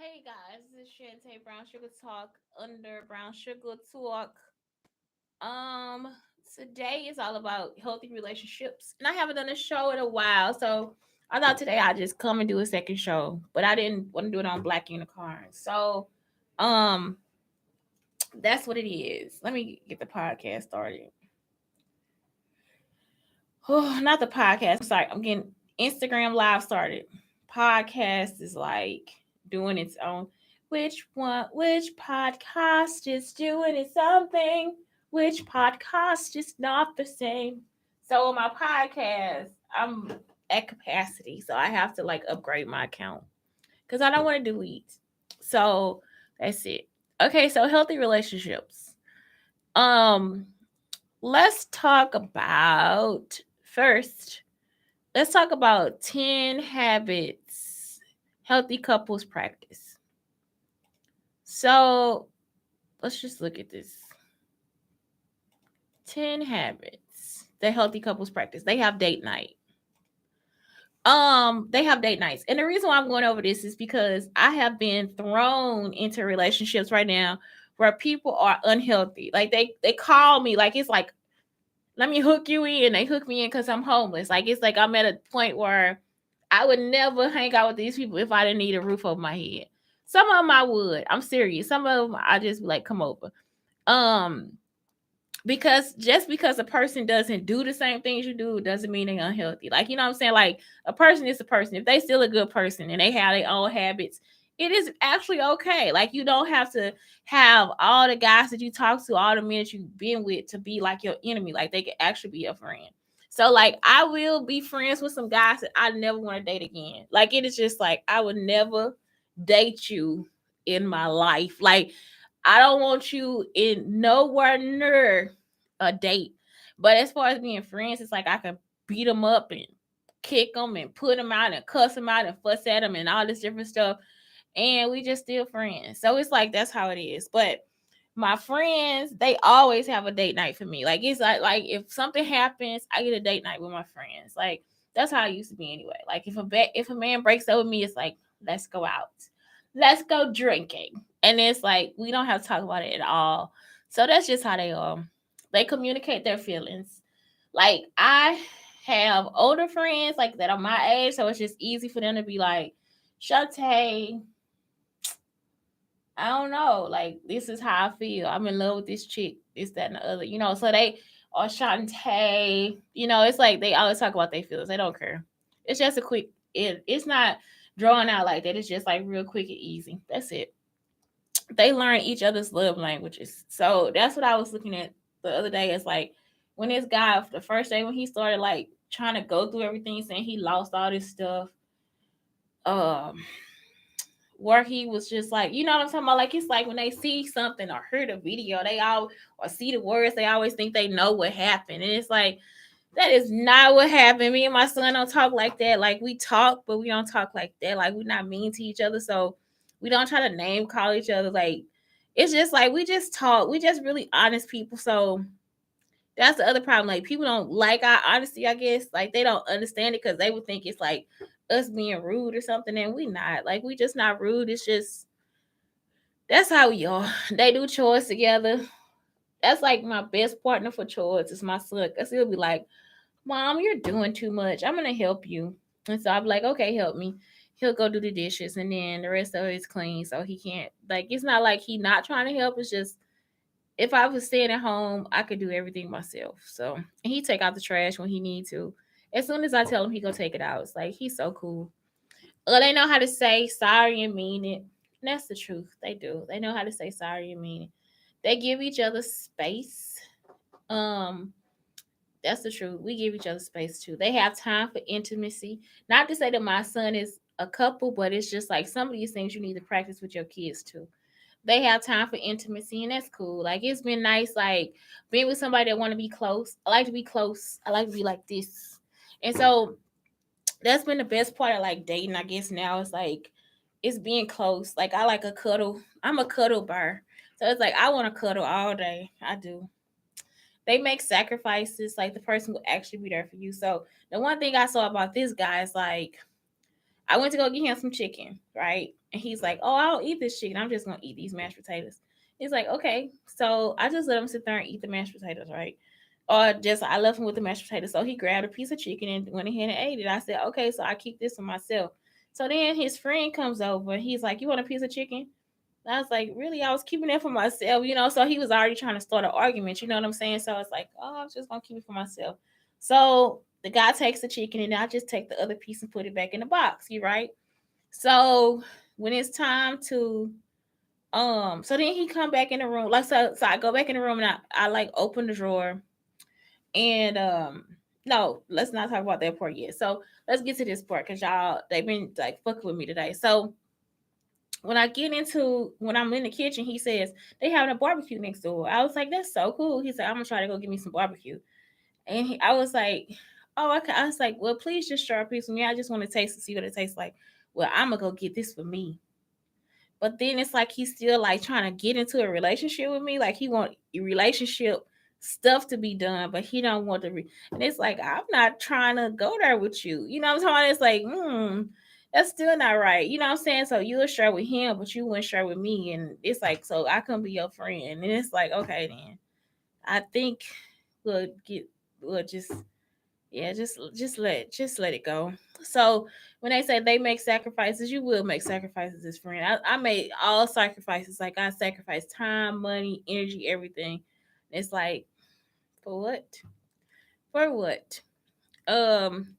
Hey guys, this is Shante Brown Sugar Talk under Brown Sugar Talk. Um, Today is all about healthy relationships, and I haven't done a show in a while, so I thought today I'd just come and do a second show, but I didn't want to do it on Black Unicorn. So, um, that's what it is. Let me get the podcast started. Oh, not the podcast. I'm sorry. I'm getting Instagram Live started. Podcast is like doing its own. Which one? Which podcast is doing its own thing? Which podcast is not the same? So on my podcast, I'm at capacity, so I have to like upgrade my account because I don't want to delete. So that's it. Okay, so healthy relationships. Um, let's talk about first. Let's talk about 10 habits healthy couples practice. So let's just look at this. 10 habits that healthy couples practice. They have date night. They have date nights. And the reason why I'm going over this is because I have been thrown into relationships right now where people are unhealthy. Like they call me like it's like let me hook you in. They hook me in because I'm homeless. Like it's like I'm at a point where I would never hang out with these people if I didn't need a roof over my head. Some of them I would. I'm serious. Some of them I just be like, come over. Um, because just because a person doesn't do the same things you do doesn't mean they're unhealthy. Like, you know what I'm saying? Like a person is a person. If they still a good person and they have their own habits, it is actually okay. Like you don't have to have all the guys that you talk to, all the men that you've been with to be like your enemy. Like they could actually be your friend. So like I will be friends with some guys that I never want to date again. Like it is just like I would never date you in my life. Like I don't want you in nowhere near a date. But as far as being friends, it's like I can beat them up and kick them and put them out and cuss them out and fuss at them and all this different stuff. And we just still friends. So it's like that's how it is. But my friends, they always have a date night for me. Like it's like if something happens, I get a date night with my friends. Like that's how I used to be anyway. Like if a man breaks up with me, it's like let's go out, let's go drinking, and it's like we don't have to talk about it at all. So that's just how they are. They communicate their feelings. Like I have older friends like that are my age, so it's just easy for them to be like, Shante, I don't know. Like, this is how I feel. I'm in love with this chick, this, that, and the other. So they are Shantae. It's like they always talk about their feelings. They don't care. It's just a quick, it's not drawn out like that. It's just like real quick and easy. That's it. They learn each other's love languages. So that's what I was looking at the other day. It's like when this guy, the first day when he started like trying to go through everything, saying he lost all this stuff. Um, where he was just like, you know what I'm talking about? Like it's like when they see something or hear the video, they all or see the words, they always think they know what happened. And it's like that is not what happened. Me and my son don't talk like that. Like we talk, but we don't talk like that. Like we're not mean to each other. So we don't try to name call each other. Like it's just like we just talk. We just really honest people. So that's the other problem. Like people don't like our honesty, I guess. Like they don't understand it because they would think it's like us being rude or something, and we not. Like we just not rude. It's just that's how we are. They do chores together. That's like my best partner for chores is my son. Cause he'll be like, Mom, you're doing too much. I'm gonna help you. And so I'll be like, okay, help me. He'll go do the dishes and then the rest of it is clean. So he can't like it's not like he not trying to help. It's just if I was staying at home, I could do everything myself. So and he take out the trash when he need to. As soon as I tell him he go take it out, it's like he's so cool. They know how to say sorry and mean it. And that's the truth. They do. They know how to say sorry and mean it. They give each other space. Um, that's the truth. We give each other space too. They have time for intimacy. Not to say that my son is a couple, but it's just like some of these things you need to practice with your kids too. They have time for intimacy, and that's cool. Like it's been nice, like being with somebody that want to be close. I like to be close. I like to be like this, and so that's been the best part of like dating. I guess now it's like it's being close. Like I like a cuddle. I'm a cuddle bar, so it's like I want to cuddle all day. I do. They make sacrifices. Like the person will actually be there for you. So the one thing I saw about this guy is like I went to go get him some chicken, right? And he's like, "Oh, I don't eat this chicken. I'm just gonna eat these mashed potatoes." He's like, "Okay." So I just let him sit there and eat the mashed potatoes, right? Or just I left him with the mashed potatoes. So he grabbed a piece of chicken and went ahead and ate it. I said, "Okay, so I keep this for myself." So then his friend comes over. He's like, "You want a piece of chicken?" And I was like, "Really? I was keeping it for myself, you know." So he was already trying to start an argument. You know what I'm saying? So it's like, "Oh, I was just gonna keep it for myself." So the guy takes the chicken and I just take the other piece and put it back in the box. You right? So when it's time to so then he come back in the room. Like so I go back in the room and I like open the drawer and no, let's not talk about that part yet. So let's get to this part because y'all they've been like fucking with me today. So when I'm in the kitchen, he says they having a barbecue next door. I was like, that's so cool. He said, I'm gonna try to go get me some barbecue. And I was like, oh, okay. I was like, well, please just share a piece with me. I just want to taste and see what it tastes like. Well, I'm gonna go get this for me. But then it's like he's still like trying to get into a relationship with me. Like he want relationship stuff to be done, but he don't want to. And it's like I'm not trying to go there with you. You know what I'm talking about? It's like, that's still not right. You know what I'm saying? So you'll share with him, but you wouldn't share with me. And it's like, so I couldn't be your friend. And it's like, okay, then I think we'll get we'll just yeah, just let it go. So when they say they make sacrifices, you will make sacrifices as friend. I made all sacrifices. Like I sacrificed time, money, energy, everything. It's like for what? For what? Um,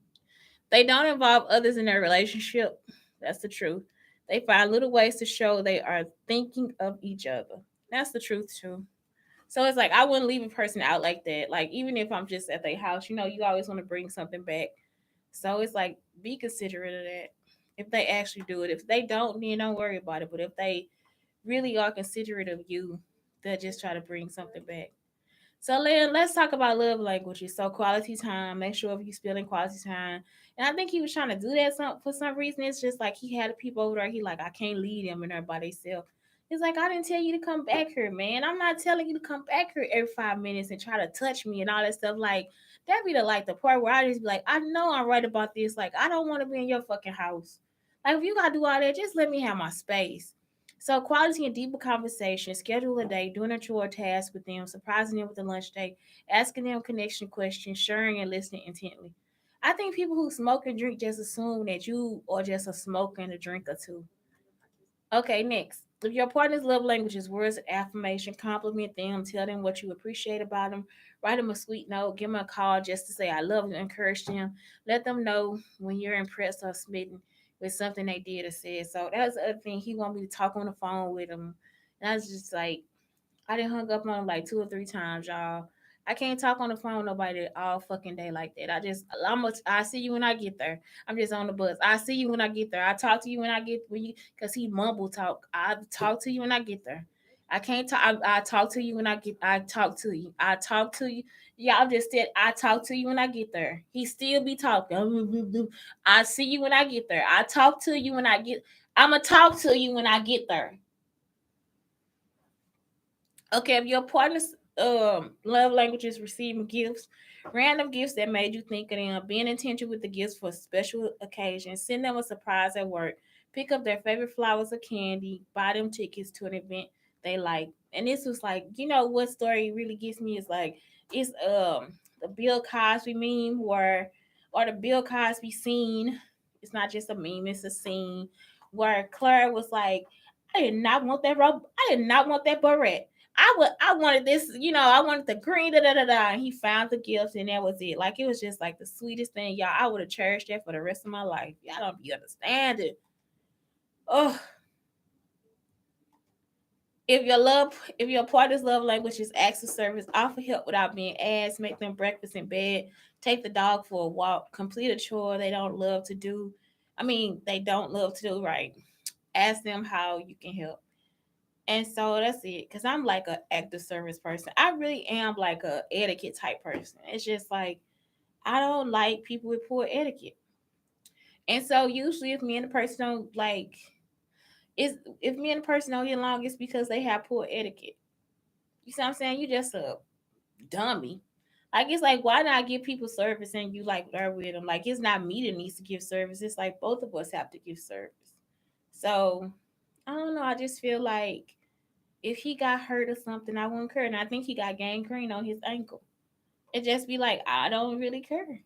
they don't involve others in their relationship. That's the truth. They find little ways to show they are thinking of each other. That's the truth too. So it's like I wouldn't leave a person out like that. Like even if I'm just at their house, you know, you always want to bring something back. So it's like be considerate of that. If they actually do it. If they don't, then don't worry about it. But if they really are considerate of you, they'll just try to bring something back. So let's talk about love languages. So quality time. Make sure if you're spending quality time. And I think he was trying to do that for some reason. It's just like he had people over there. He like I can't lead them in there by themselves. It's like I didn't tell you to come back here, man. I'm not telling you to come back here every 5 minutes and try to touch me and all that stuff. Like that be the like the part where I just be like, I know I'm right about this. Like I don't want to be in your fucking house. Like if you gotta do all that, just let me have my space. So quality and deeper conversation, schedule a day, doing a chore task with them, surprising them with a lunch date, asking them connection questions, sharing and listening intently. I think people who smoke and drink just assume that you are just a smoker and a drinker too. Okay, next. If your partner's love language is words of affirmation, compliment them, tell them what you appreciate about them, write them a sweet note, give them a call just to say I love you, encourage them, let them know when you're impressed or smitten with something they did or said. So that's the other thing. He want me to talk on the phone with him. And I was just like, I didn't hung up on him like 2 or 3 times, y'all. I can't talk on the phone with nobody all fucking day like that. I see you when I get there. I'm just on the bus. I see you when I get there. I talk to you when you cause he mumble talk. I talk to you when I get there. I can't talk. I talk to you when I get. I talk to you. I talk to you. Y'all just said I talk to you when I get there. He still be talking. I see you when I get there. I talk to you when I get. I'ma talk to you when I get there. Okay, if your partner's love language is receiving gifts, random gifts that made you think of them, being intentional with the gifts for special occasions, send them a surprise at work, pick up their favorite flowers or candy, buy them tickets to an event they like. And this was like, you know what story really gets me is like it's the Bill Cosby meme where or the Bill Cosby scene. It's not just a meme, it's a scene where Claire was like, I did not want that robe. I did not want that beret. I wanted this, you know, I wanted the green da da da da. And he found the gifts and that was it. Like it was just like the sweetest thing, y'all. I would have cherished that for the rest of my life. Y'all don't be understanding. Oh, if your partner's love language is acts of service, offer help without being asked, make them breakfast in bed, take the dog for a walk, complete a chore they don't love to do. I mean, they don't love to do right. Ask them how you can help. And so that's it. Cause I'm like a active service person. I really am like a etiquette type person. It's just like I don't like people with poor etiquette. And so usually if me and the person don't like it's if me and the person don't get along, it's because they have poor etiquette. You see what I'm saying? You just a dummy. Like it's like why not give people service and you like there with them? Like it's not me that needs to give service. It's like both of us have to give service. So I don't know. I just feel like if he got hurt or something, I wouldn't care. And I think he got gangrene on his ankle. It just be like I don't really care.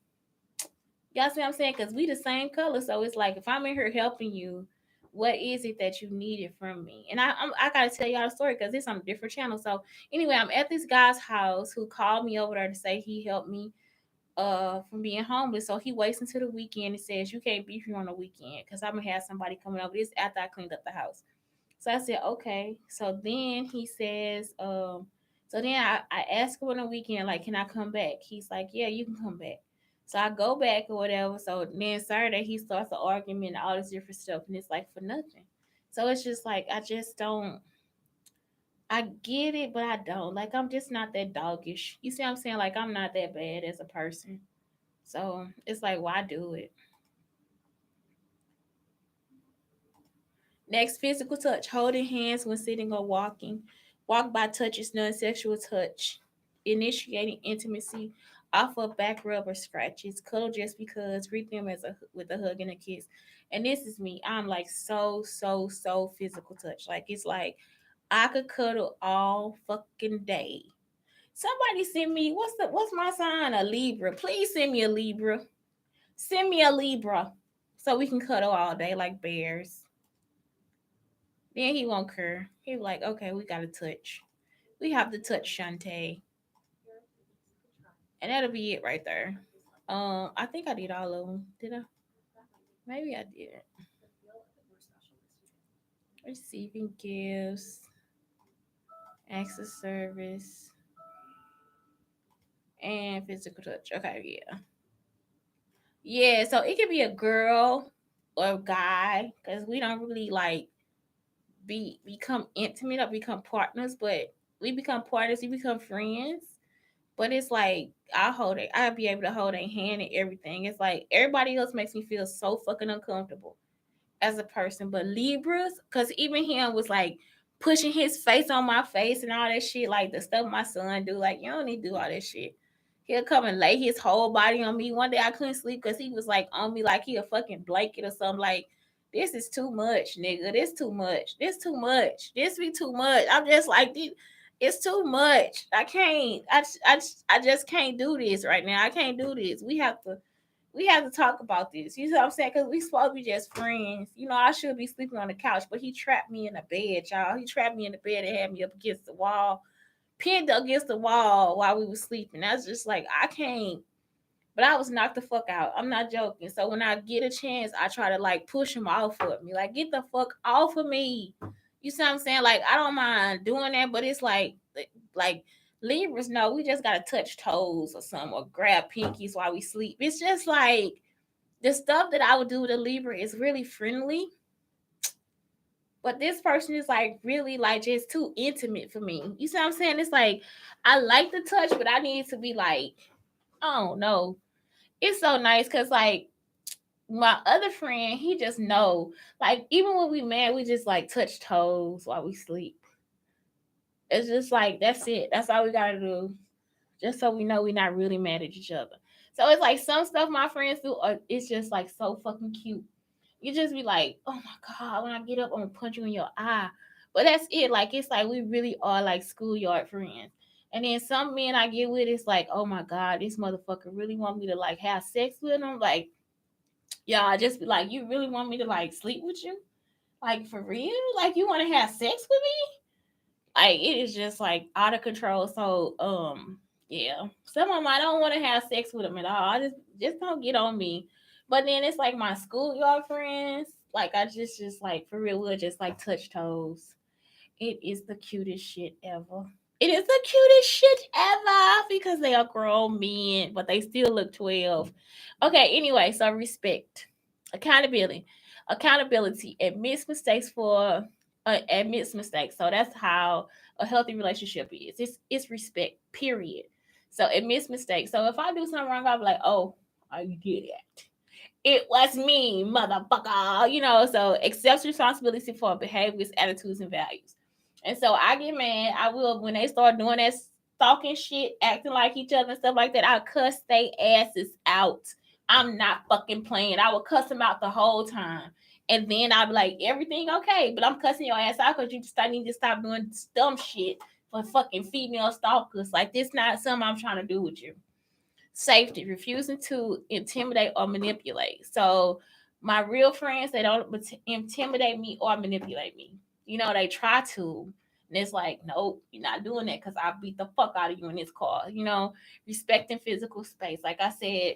Y'all see what I'm saying? Because we the same color. So it's like if I'm in here helping you, what is it that you needed from me? And I gotta tell y'all a story because it's on a different channel. So anyway, I'm at this guy's house who called me over there to say he helped me from being homeless. So he waits until the weekend and says you can't be here on the weekend because I'm gonna have somebody coming over. This after I cleaned up the house. So I said, okay. So then he says, so then I asked him on the weekend, like, can I come back? He's like, yeah, you can come back. So I go back or whatever. So then Saturday he starts an argument and all this different stuff, and it's like for nothing. So it's just like I just don't. I get it, but I don't. Like I'm just not that doggish. You see what I'm saying? Like I'm not that bad as a person. So it's like, why do it? Next, physical touch. Holding hands when sitting or walking. Walk by touch is non-sexual touch. Initiating intimacy. Offer back rub or scratches. Cuddle just because. Greet them as with a hug and a kiss. And this is me. I'm like so physical touch. Like it's like I could cuddle all fucking day. Somebody send me what's my sign? A Libra. Please send me a Libra. Send me a Libra so we can cuddle all day like bears. Then he won't care. He like, okay, we got to touch. We have to touch Shantae. And that'll be it right there. I think I did all of them. Did I? Maybe I did. Receiving gifts, acts of service, and physical touch. Okay, yeah. Yeah, so it could be a girl or a guy because we don't really like become intimate or become partners, but we become partners, we become friends. But it's like I'll be able to hold a hand and everything. It's like everybody else makes me feel so fucking uncomfortable as a person. But Libras, because even him was like pushing his face on my face and all that shit, like the stuff my son do. Like, you don't need to do all that shit. He'll come and lay his whole body on me. One day I couldn't sleep because he was like on me like he a fucking blanket or something. Like, this is too much, nigga. This too much. This too much. This be too much. I'm just like, it's too much. I can't. I just can't do this right now. I can't do this. We have to talk about this. You know what I'm saying? Because we supposed to be just friends. You know, I should be sleeping on the couch, but he trapped me in a bed, y'all. He trapped me in the bed and had me up against the wall, pinned against the wall while we were sleeping. That's just like I can't. But I was knocked the fuck out. I'm not joking. So when I get a chance, I try to like push him off of me. Like, get the fuck off of me. You see what I'm saying? Like, I don't mind doing that, but it's like Libras, no, we just gotta touch toes or something or grab pinkies while we sleep. It's just like the stuff that I would do with a Libra is really friendly. But this person is like really like just too intimate for me. You see what I'm saying? It's like I like the touch, but I need to be like, I don't know. It's so nice because like my other friend, he just know. Like even when we mad, we just like touch toes while we sleep. It's just like that's it. That's all we gotta do. Just so we know we're not really mad at each other. So it's like some stuff my friends do, it's just like so fucking cute. You just be like, oh my god, when I get up, I'm gonna punch you in your eye. But that's it. Like it's like we really are like schoolyard friends. And then some men I get with, it's like, oh my god, this motherfucker really want me to like have sex with him. Like, y'all I just be like, you really want me to like sleep with you? Like for real? Like you want to have sex with me? Like it is just like out of control. So yeah, some of them I don't want to have sex with them at all. I just don't get on me. But then it's like my schoolyard friends. Like I just like for real, we'll just like touch toes. It is the cutest shit ever. It is the cutest shit ever because they are grown men, but they still look 12. Okay, anyway, so respect, accountability, admits mistakes admits mistakes. So that's how a healthy relationship is. It's respect, period. So admits mistakes. So if I do something wrong, I'll be like, oh, you did it. It was me, motherfucker. You know, so accepts responsibility for behaviors, attitudes, and values. And so I get mad. I will when they start doing that talking shit, acting like each other and stuff like that, I cuss they asses out. I'm not fucking playing. I would cuss them out the whole time. And then I'd be like, everything okay, but I'm cussing your ass out because you just need to stop doing dumb shit for fucking female stalkers. Like, this not something I'm trying to do with you. Safety, refusing to intimidate or manipulate. So my real friends, they don't intimidate me or manipulate me. They try to. And it's like, nope, you're not doing that because I beat the fuck out of you in this car. Respecting physical space. Like I said,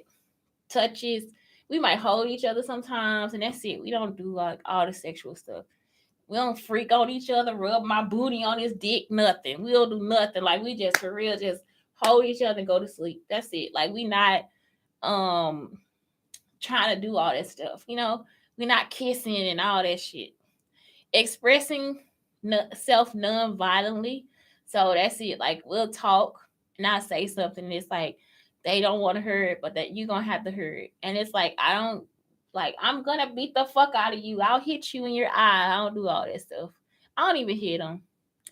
touches. We might hold each other sometimes, and that's it. We don't do like all the sexual stuff. We don't freak on each other, rub my booty on his dick, nothing. We don't do nothing. Like, we just for real just hold each other and go to sleep. That's it. Like, we not um trying to do all that stuff. We're not kissing and all that shit. Expressing self non-violently. So that's it. Like, we'll talk and I'll say something. And it's like they don't want to hear it, but that you're gonna have to hear it. And it's like, I don't like, I'm gonna beat the fuck out of you. I'll hit you in your eye. I don't do all that stuff. I don't even hit them.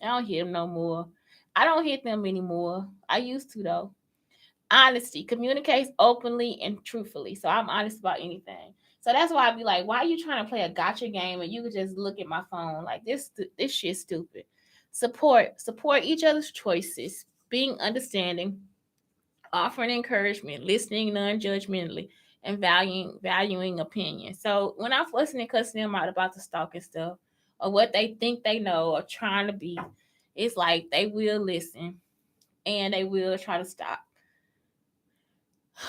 I don't hit them no more. I don't hit them anymore. I used to though. Honesty, communicates openly and truthfully. So I'm honest about anything. So that's why I be like, why are you trying to play a gotcha game and you could just look at my phone? Like, this shit's stupid. Support each other's choices, being understanding, offering encouragement, listening non-judgmentally, and valuing opinion. So when I'm listening, cussing them out about the stalking stuff or what they think they know or trying to be, it's like they will listen and they will try to stop.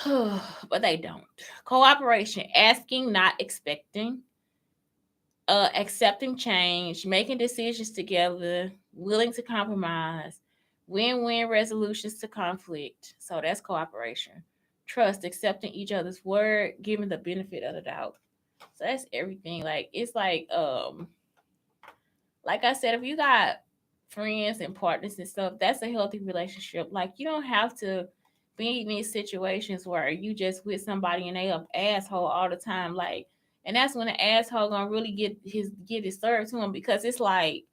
But they don't. Cooperation, asking, not expecting, accepting change, making decisions together, willing to compromise, win-win resolutions to conflict. So that's cooperation. Trust, accepting each other's word, giving the benefit of the doubt. So that's everything. Like, it's like I said, if you got friends and partners and stuff, that's a healthy relationship. Like, you don't have to be in these situations where you just with somebody and they up asshole all the time. Like, and that's when the asshole gonna really get his served to him, because it's like,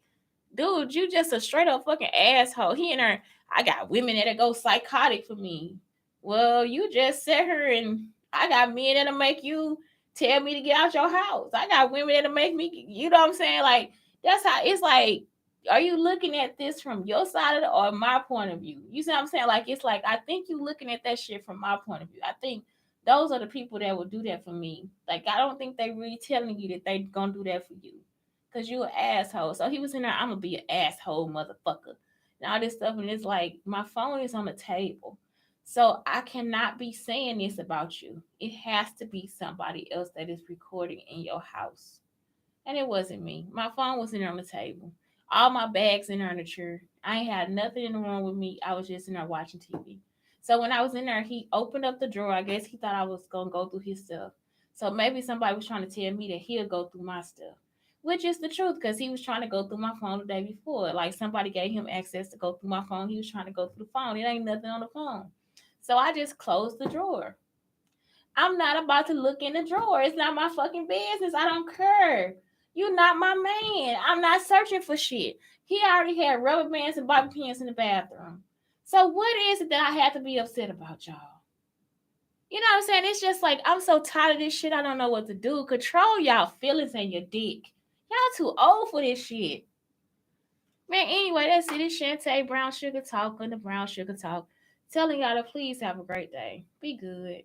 dude, you just a straight up fucking asshole. He in there, I got women that'll go psychotic for me. Well, you just sit here and I got men that'll make you tell me to get out your house. I got women that'll make me, you know what I'm saying? Like, that's how it's like, are you looking at this from your side of or my point of view? You see what I'm saying? Like, it's like, I think you looking at that shit from my point of view. I think those are the people that will do that for me. Like, I don't think they really telling you that they gonna do that for you. Cause you an asshole. So he was in there, I'm gonna be an asshole motherfucker. And all this stuff, and it's like my phone is on the table. So I cannot be saying this about you. It has to be somebody else that is recording in your house. And it wasn't me. My phone was in there on the table. All my bags in there on the chair. I ain't had nothing in the room with me. I was just in there watching TV. So when I was in there, he opened up the drawer. I guess he thought I was gonna go through his stuff. So maybe somebody was trying to tell me that he'll go through my stuff, which is the truth, because he was trying to go through my phone the day before. Like, somebody gave him access to go through my phone. He was trying to go through the phone. It ain't nothing on the phone. So I just closed the drawer. I'm not about to look in the drawer. It's not my fucking business. I don't care. You're not my man. I'm not searching for shit. He already had rubber bands and bobby pins in the bathroom. So what is it that I have to be upset about, y'all? You know what I'm saying? It's just like, I'm so tired of this shit. I don't know what to do. Control y'all feelings and your dick. Y'all too old for this shit. Man, anyway, that's it. It's Shantae Brown Sugar Talk on the Brown Sugar Talk. Telling y'all to please have a great day. Be good.